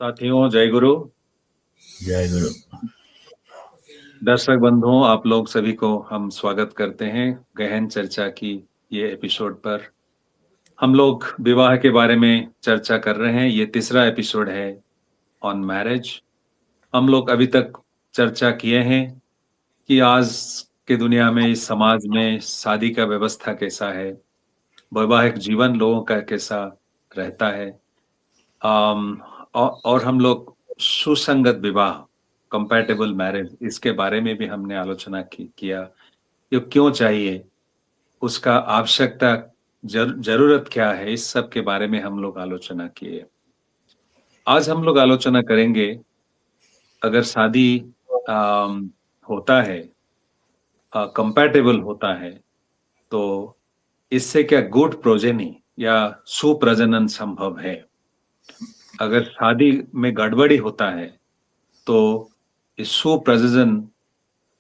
साथियों, जय गुरु। जय गुरु। दर्शक बंधुओं, आप लोग सभी को हम स्वागत करते हैं गहन चर्चा की ये एपिसोड पर। हम लोग विवाह के बारे में चर्चा कर रहे हैं। ये तीसरा एपिसोड है ऑन मैरिज। हम लोग अभी तक चर्चा किए हैं कि आज के दुनिया में, इस समाज में शादी का व्यवस्था कैसा है, वैवाहिक जीवन लोगों का कैसा रहता है। अम, और हम लोग सुसंगत विवाह, कंपैटिबल मैरिज, इसके बारे में भी हमने आलोचना किया। ये क्यों चाहिए, उसका आवश्यकता, जरूरत क्या है, इस सब के बारे में हम लोग आलोचना किए। आज हम लोग आलोचना करेंगे, अगर शादी अम, होता है, कंपैटिबल होता है, तो इससे क्या गुड प्रोजेनी या सुप्रजनन संभव है। अगर शादी में गड़बड़ी होता है, तो इस सुप्रजनन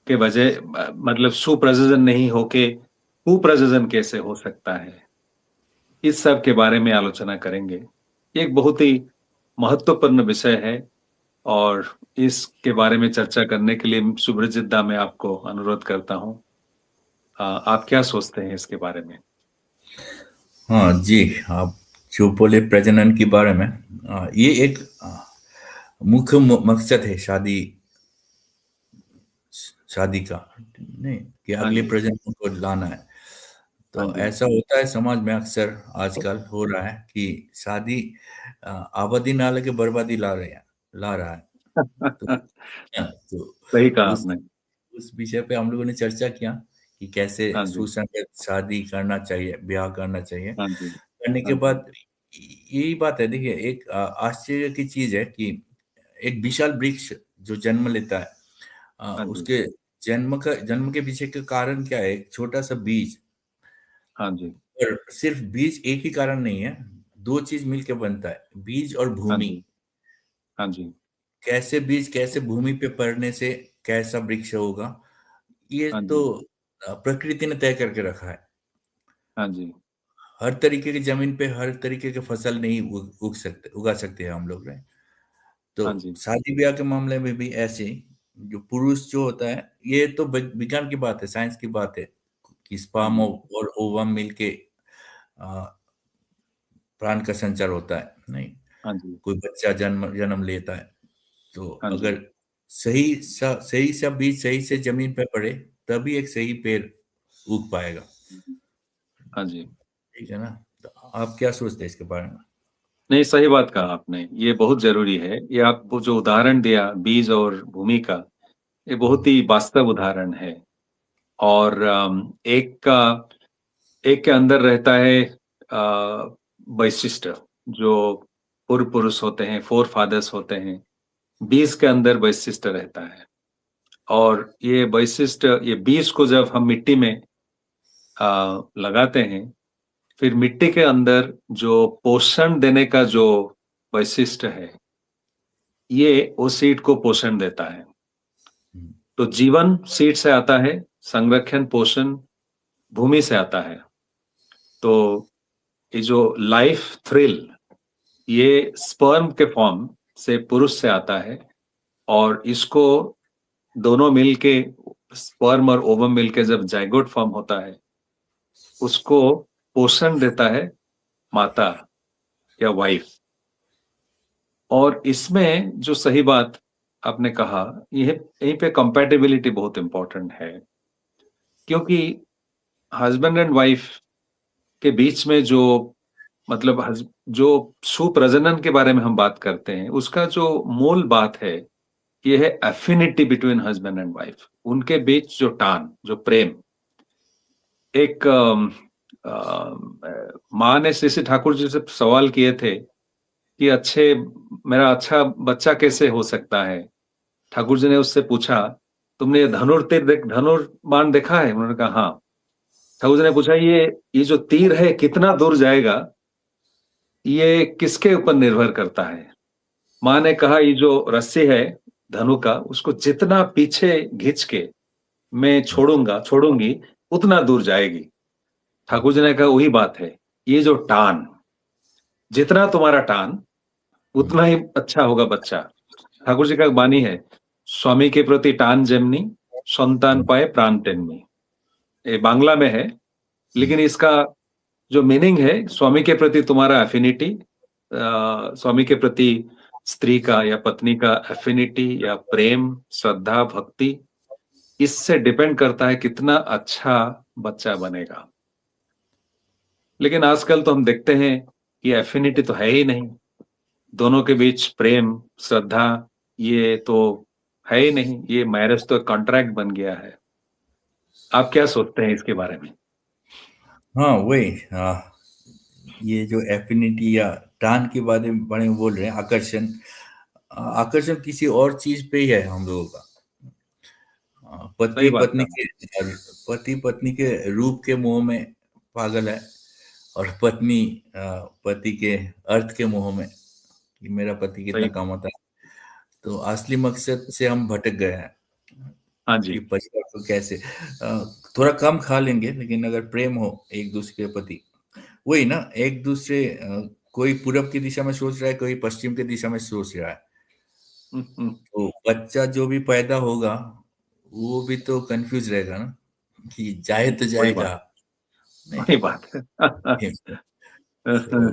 के वजह, मतलब सुप्रजनन नहीं होके कुप्रजनन कैसे हो सकता है, इस सब के बारे में आलोचना करेंगे। ये एक बहुत ही महत्वपूर्ण विषय है, और इसके बारे में चर्चा करने के लिए सुब्रजित दा, मैं आपको अनुरोध करता हूँ। आप क्या सोचते हैं इसके बारे में? हाँ जी, आप जो बोले प्रजनन के बारे में, ये एक मुख्य मकसद है शादी शादी का, नहीं कि हाँ अगले जी। प्रजनन को लाना है। हाँ तो जी। ऐसा होता है समाज में, अक्सर आजकल हो रहा है कि शादी आबादी ना लेके बर्बादी ला रहा है। तो तो सही कहा उस आपने। उस विषय पे हम लोगों ने चर्चा किया कि कैसे हाँ जी। सुसंगत शादी करना चाहिए, ब्याह करना चाहिए। हाँ जी। करने के हाँ जी। बाद यही बात है, देखिए, एक आश्चर्य की चीज है कि एक विशाल वृक्ष जो जन्म लेता है, हाँ जी। उसके जन्म के पीछे का कारण क्या है? एक छोटा सा बीज। हाँ जी। और सिर्फ बीज एक ही कारण नहीं है, दो चीज मिलकर बनता है, बीज और हाँ भूमि। जी। हाँ जी। कैसे बीज कैसे भूमि पे पड़ने से कैसा वृक्ष होगा, ये हाँ तो जी। प्रकृति ने तय करके रखा है। हाँ जी। हर तरीके की जमीन पे हर तरीके के फसल नहीं उगा सकते हैं हम लोग, ने तो हाँ जी। शादी ब्याह के मामले में भी ऐसे ही, जो पुरुष जो होता है, ये तो विज्ञान की बात है, साइंस की बात है कि हाँ स्पर्म जी। और ओवम मिलके आ, प्राण का संचार होता है, नहीं हाँ जी। कोई बच्चा जन्म जन्म लेता है। तो हाँ जी। अगर सही सा बीज सही से जमीन पे पड़े, तभी एक सही पेड़ उग पाएगा। हाँ जी। ठीक है ना? तो आप क्या सोचते हैं इसके बारे में? नहीं, सही बात कहा आपने। ये बहुत जरूरी है। ये आपको जो उदाहरण दिया बीज और भूमि का, ये बहुत ही वास्तव उदाहरण है। और एक के अंदर रहता है वैशिष्ट, जो पूर्व पुरुष होते हैं, फोर फादर्स होते हैं। बीज के अंदर वैशिष्ट रहता है। और ये वैशिष्ट, ये बीज को जब हम मिट्टी में लगाते हैं, फिर मिट्टी के अंदर जो पोषण देने का जो वैशिष्ट है, ये वो सीड को पोषण देता है। हम्म, तो जीवन सीड से आता है, संरक्षण पोषण भूमि से आता है। तो ये जो लाइफ थ्रिल, ये स्पर्म के फॉर्म से पुरुष से आता है। और इसको दोनों मिलके, स्पर्म और ओवम मिलके जब जाइगोट फॉर्म होता है, उसको पोषण देता है माता या वाइफ। और इसमें जो सही बात आपने कहा, यह यहीं पे कंपैटिबिलिटी बहुत इंपॉर्टेंट है। क्योंकि हस्बैंड एंड वाइफ के बीच में जो, मतलब जो सुप्रजनन के बारे में हम बात करते हैं, उसका जो मूल बात है, ये है affinity between husband and wife. उनके बीच जो टान, जो प्रेम। एक माँ ने श्री श्री ठाकुर जी से सवाल किए थे कि मेरा अच्छा बच्चा कैसे हो सकता है। ठाकुर जी ने उससे पूछा, तुमने ये धनुर्बाण देखा है? उन्होंने कहा हाँ। ठाकुर जी ने पूछा, ये जो तीर है कितना दूर जाएगा, ये किसके ऊपर निर्भर करता है? माँ ने कहा, ये जो रस्सी है धनु का, उसको जितना पीछे खींच के मैं छोड़ूंगी, उतना दूर जाएगी। ठाकुर जी ने कहा, वही बात है, ये जो टान, जितना तुम्हारा टान उतना ही अच्छा होगा बच्चा। ठाकुर जी का वाणी है, स्वामी के प्रति टान जेमनी, संतान पाए प्राण तेमनी। ये बांग्ला में है, लेकिन इसका जो मीनिंग है, स्वामी के प्रति तुम्हारा एफिनिटी, स्वामी के प्रति स्त्री का या पत्नी का एफिनिटी या प्रेम, श्रद्धा, भक्ति, इससे डिपेंड करता है कितना अच्छा बच्चा बनेगा। लेकिन आजकल तो हम देखते हैं कि एफिनिटी तो है ही नहीं, दोनों के बीच प्रेम, श्रद्धा, ये तो है ही नहीं। ये मैरिज तो कॉन्ट्रैक्ट बन गया है। आप क्या सोचते हैं इसके बारे में? हाँ वही, हाँ, ये जो एफिनिटी या टान के बारे में बोल रहे हैं, आकर्षण, आकर्षण किसी और चीज पे ही है हम लोगों का। सही बात कहा। पति पत्नी के रूप के मोह में पागल है, और पत्नी पति के अर्थ के मोह में, कि मेरा पति कितना सही बात। कमाता है। तो असली मकसद से हम भटक गए हैं हाँ कि जी। परिवार को कैसे थोड़ा कम खा लेंगे, लेकिन अगर प्रेम हो एक दूसरे के प्रति, वही ना, एक दूसरे कोई पूरब की दिशा में सोच रहा है, कोई पश्चिम की दिशा में सोच रहा है, हम्म। तो बच्चा जो भी पैदा होगा वो भी तो कंफ्यूज रहेगा ना, कि जाए तो वही जाए बात। कहाँ। वही बात है। तो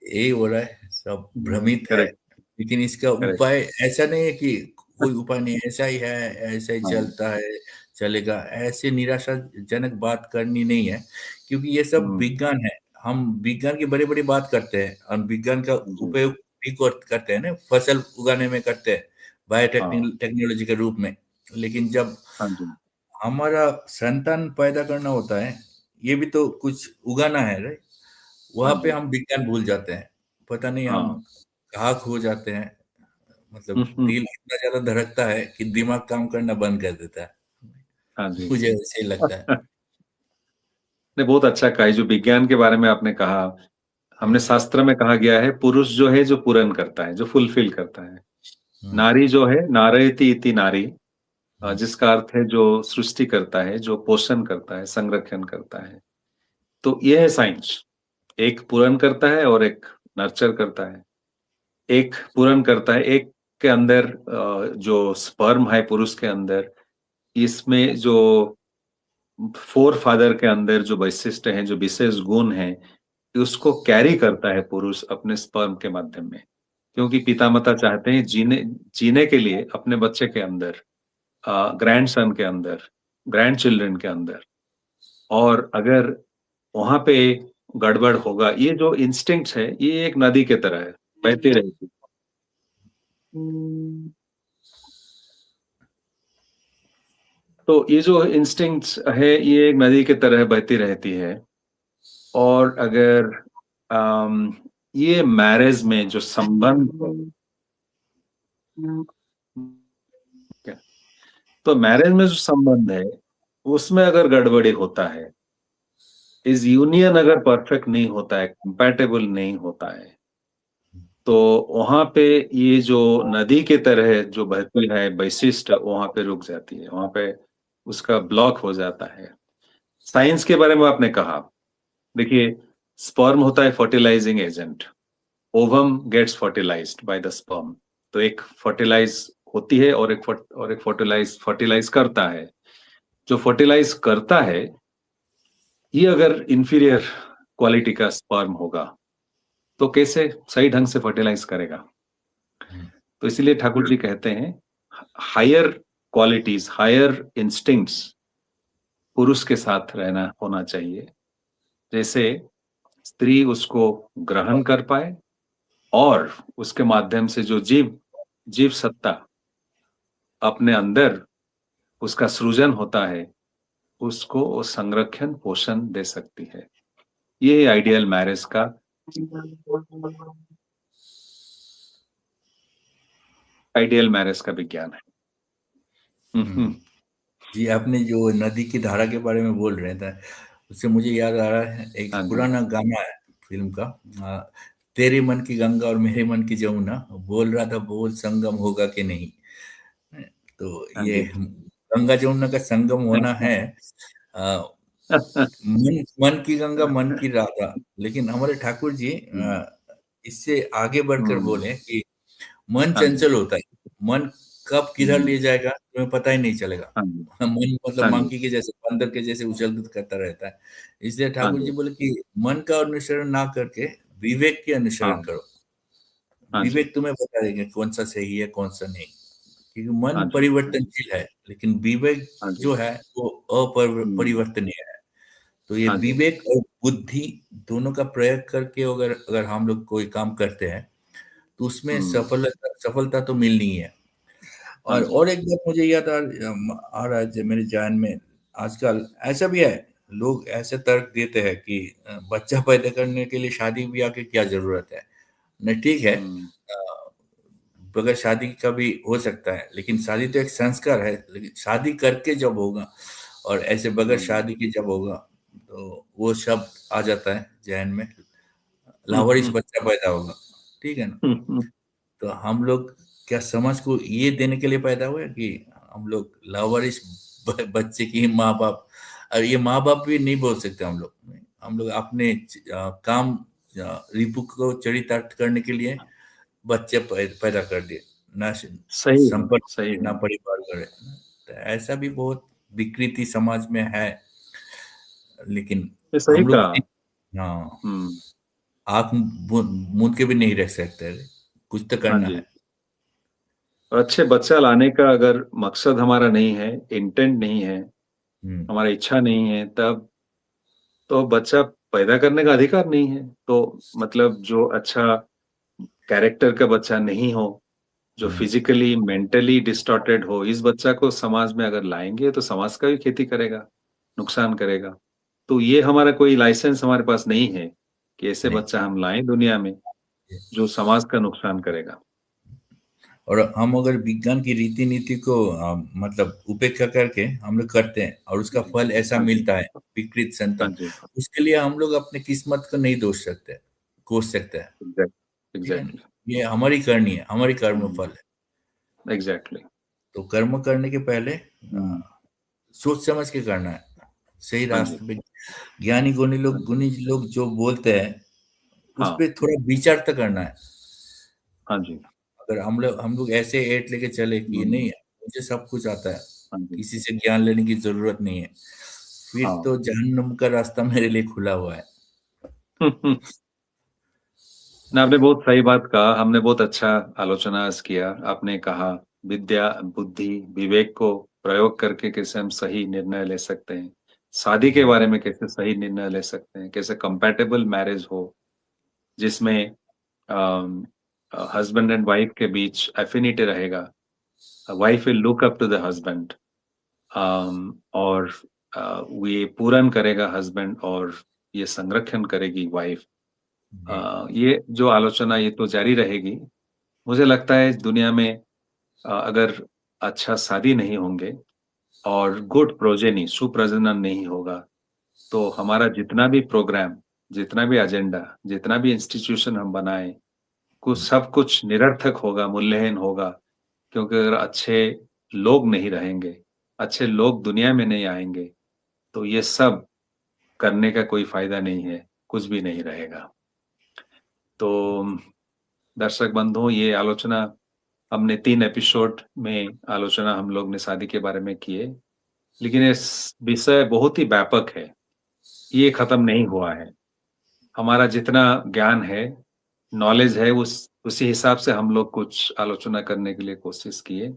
यही हो रहा है, सब भ्रमित है। करेक्ट। लेकिन इसका करेक्ट। उपाय ऐसा नहीं है कि कोई उपाय नहीं, ऐसा ही है, ऐसा ही हाँ। चलता है, चलेगा, ऐसे निराशाजनक बात करनी नहीं है, क्योंकि ये सब हम्म। विज्ञान है। हम विज्ञान की बड़ी बड़ी बात करते हैं, हम विज्ञान का जी। उपयोग भी करते हैं ना, फसल उगाने में करते हैं, हाँ। टेक्नोलॉजी के रूप में। लेकिन जब हाँ जी। हमारा संतान पैदा करना होता है, ये भी तो कुछ उगाना है रे, हाँ वहां पे जी। हम विज्ञान भूल जाते हैं। पता नहीं हम हाँ। कहाँ खो जाते हैं। मतलब हम्म। दिल इतना ज्यादा धड़कता है कि दिमाग काम करना बंद कर देता है। हाँ जी। मुझे ऐसे ही लगता है। ने बहुत अच्छा कहा, ये जो विज्ञान के बारे में आपने कहा। हमने हम्म, शास्त्र में कहा गया है, पुरुष जो है जो पूर्ण करता है, जो फुलफिल करता है। हम्म, नारी जो है, नारयति इति नारी, हम्म, जिसका अर्थ है जो सृष्टि करता है, जो पोषण करता है, संरक्षण करता है। तो ये है साइंस। एक पूर्ण करता है और एक नर्चर करता है। एक पूर्ण करता है, एक के अंदर जो स्पर्म है पुरुष के अंदर, इसमें जो फोर फादर के अंदर जो वैशिष्ट हैं, जो विशेष गुण हैं, उसको कैरी करता है पुरुष अपने स्पर्म के माध्यम में। क्योंकि पिता माता चाहते हैं जीने जीने के लिए अपने बच्चे के अंदर, ग्रैंड सन के अंदर, ग्रैंड चिल्ड्रन के अंदर। और अगर वहां पे गड़बड़ होगा, ये जो इंस्टिंक्ट्स है, ये एक नदी के तरह है, बहती रहेगी। तो ये जो इंस्टिंक्ट्स है, ये एक नदी की तरह बहती रहती है। और अगर ये मैरिज में जो संबंध है, तो मैरिज में जो संबंध है, उसमें अगर गड़बड़ी होता है, इस यूनियन अगर परफेक्ट नहीं होता है, कंपैटिबल नहीं होता है, तो वहां पे ये जो नदी की तरह जो बहती है वैशिष्ट, वहां पे रुक जाती है, वहां पे उसका ब्लॉक हो जाता है। साइंस के बारे में आपने कहा, देखिए, स्पर्म होता है fertilizing agent. Ovum gets fertilized by the sperm. तो एक फर्टिलाइज होती है और एक फर्टिलाइज फर्टिलाइज करता है। जो फर्टिलाइज करता है, ये अगर इंफीरियर क्वालिटी का स्पर्म होगा, तो कैसे सही ढंग से फर्टिलाइज करेगा? हम्म, तो इसीलिए ठाकुर जी कहते हैं, हायर क्वालिटीज, हायर इंस्टिंक्ट्स पुरुष के साथ रहना होना चाहिए। जैसे स्त्री उसको ग्रहण कर पाए, और उसके माध्यम से जो जीव जीव सत्ता अपने अंदर उसका सृजन होता है, उसको वो संरक्षण पोषण दे सकती है। ये आइडियल मैरिज का आइडियल मैरिज का विज्ञान है। हम्म। जी, आपने जो नदी की धारा के बारे में बोल रहे थे, उससे मुझे याद आ रहा है, एक हाँ जी। पुराना गाना है फिल्म का, तेरे मन की गंगा और मेरे मन की जमुना, बोल रहा था बोल संगम होगा कि नहीं। तो हाँ ये जी। गंगा जमुना का संगम होना है। आ, मन मन की गंगा मन की राधा, लेकिन हमारे ठाकुर जी इससे आगे बढ़कर हम्म, बोले कि मन हाँ जी। चंचल होता है, मन कब किधर हम्म, ले जाएगा तुम्हें पता ही नहीं चलेगा। हाँ जी। मन मतलब हाँ जी। मंकी के जैसे, बंदर के जैसे उछल कूद करता रहता है। इसलिए हाँ ठाकुर जी जी। बोले कि मन का अनुसरण ना करके विवेक के अनुसरण हाँ। करो। हाँ जी। विवेक तुम्हें बता देंगे कौन सा सही है कौन सा नहीं, क्योंकि मन हाँ जी। परिवर्तनशील है, लेकिन विवेक हाँ जी। जो है वो हम्म, अपरिवर्तनीय है। तो ये हाँ जी। विवेक और बुद्धि दोनों का प्रयोग करके अगर अगर हम लोग कोई काम करते हैं तो उसमें हम्म, सफलता तो मिलनी ही है। हाँ जी। और एक बात मुझे याद आ रहा है जो मेरे ध्यान में, आजकल ऐसा भी है, लोग ऐसे तर्क देते हैं कि बच्चा पैदा करने के लिए शादी ब्याह की क्या जरूरत है। नहीं, ठीक है, हम्म, बगैर शादी का भी हो सकता है, लेकिन शादी तो एक संस्कार है। लेकिन शादी करके जब होगा और ऐसे बगैर हम्म, शादी के जब होगा तो वो शब्द आ जाता है जहन में, लावारिस हम्म, बच्चा पैदा होगा। ठीक है ना। हम्म, तो हम लोग क्या समाज को ये देने के लिए पैदा हुए कि हम लोग लावारिस बच्चे की माँ बाप, और ये माँ बाप भी नहीं बोल सकते हम लोग अपने काम रिपु को चरितार्थ करने के लिए बच्चे पैदा कर दिए, ना सही है। संपर्क सही ना है। परिवार करे। तो ऐसा भी बहुत विकृति समाज में है, लेकिन ये सही हम लोग कहा। हाँ, हम्म, आँख मूंद के भी नहीं रह सकते, कुछ तो हाँ करना जी। है। और अच्छे बच्चा लाने का अगर मकसद हमारा नहीं है, इंटेंट नहीं है, हम्म। हमारा इच्छा नहीं है, तब तो बच्चा पैदा करने का अधिकार नहीं है। तो मतलब जो अच्छा कैरेक्टर का बच्चा नहीं हो, जो हम्म। फिजिकली मेंटली डिस्टॉर्टेड हो, इस बच्चा को समाज में अगर लाएंगे तो समाज का भी खेती करेगा, नुकसान करेगा। तो ये हमारा कोई लाइसेंस हमारे पास नहीं है कि ऐसे नहीं। बच्चा हम लाएं दुनिया में जो समाज का नुकसान करेगा। और हम अगर विज्ञान की रीति नीति को मतलब उपेक्षा करके हम लोग करते हैं और उसका जी। फल ऐसा हाँ जी। मिलता है, विकृत हाँ संतान, जी। उसके लिए हम लोग अपने किस्मत को नहीं दोष सकते, कोस सकते हैं। ठीक है ना। एग्जैक्टली। ये हमारी करनी है, हमारी कर्म फल है। एग्जैक्टली। तो कर्म करने के पहले हम्म, सोच समझ के करना है, सही हाँ जी। रास्ते पे। ज्ञानी हाँ जी। गुणी लोग जो बोलते हैं उस हाँ। पे थोड़ा विचार तो करना है। हाँ जी। अगर हम लोग ऐसे एट लेके चले कि हम्म, नहीं मुझे सब कुछ आता है, हाँ जी। किसी से ज्ञान लेने की जरूरत नहीं है, फिर हाँ। तो जहन्नुम का रास्ता मेरे लिए खुला हुआ है। ना, आपने बहुत सही बात कहा। हमने बहुत अच्छा आलोचना आज किया। आपने कहा विद्या, बुद्धि, विवेक को प्रयोग करके कैसे हम सही निर्णय ले सकते हैं, शादी के बारे में कैसे सही निर्णय ले सकते हैं, कैसे कंपैटिबल मैरिज हो जिसमें हस्बैंड एंड वाइफ के बीच एफिनिटी रहेगा। Wife will look up to the husband, और ये पूरन करेगा हस्बैंड, और ये संरक्षण करेगी वाइफ। जी। ये जो आलोचना ये तो जारी रहेगी। मुझे लगता है इस दुनिया में अगर अच्छा शादी नहीं होंगे और गुड प्रोजेनी, सुप्रजनन नहीं होगा, तो हमारा जितना भी प्रोग्राम, जितना भी एजेंडा, जितना भी इंस्टीट्यूशन हम बनाए, कुछ सब कुछ निरर्थक होगा, मूल्यहीन होगा। क्योंकि अगर अच्छे लोग नहीं रहेंगे, अच्छे लोग दुनिया में नहीं आएंगे, तो ये सब करने का कोई फायदा नहीं है, कुछ भी नहीं रहेगा। तो दर्शक बंधुओं, ये आलोचना हमने 3 एपिसोड में आलोचना हम लोग ने शादी के बारे में की है। लेकिन ये विषय बहुत ही व्यापक है, ये खत्म नहीं हुआ है। हमारा जितना ज्ञान है, नॉलेज है, उसी हिसाब से हम लोग कुछ आलोचना करने के लिए कोशिश किए।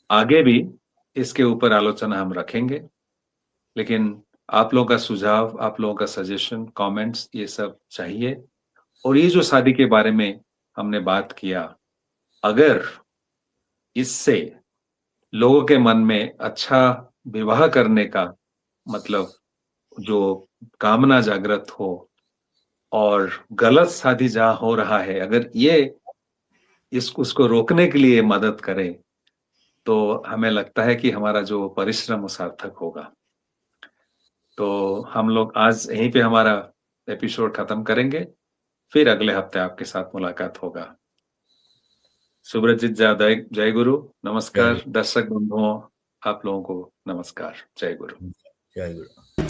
आगे भी इसके ऊपर आलोचना हम रखेंगे, लेकिन आप लोगों का सुझाव, आप लोगों का सजेशन, कमेंट्स, ये सब चाहिए। और ये जो शादी के बारे में हमने बात किया, अगर इससे लोगों के मन में अच्छा विवाह करने का मतलब जो कामना जागृत हो, और गलत शादी जहाँ हो रहा है, अगर ये उसको रोकने के लिए मदद करे, तो हमें लगता है कि हमारा जो परिश्रम वो सार्थक होगा। तो हम लोग आज यहीं पे हमारा एपिसोड खत्म करेंगे। फिर अगले हफ्ते आपके साथ मुलाकात होगा। सुब्रजीत जय जय गुरु। जय नमस्कार गुरु। दर्शक बंधुओं, आप लोगों को नमस्कार। जय गुरु। जय गुरु।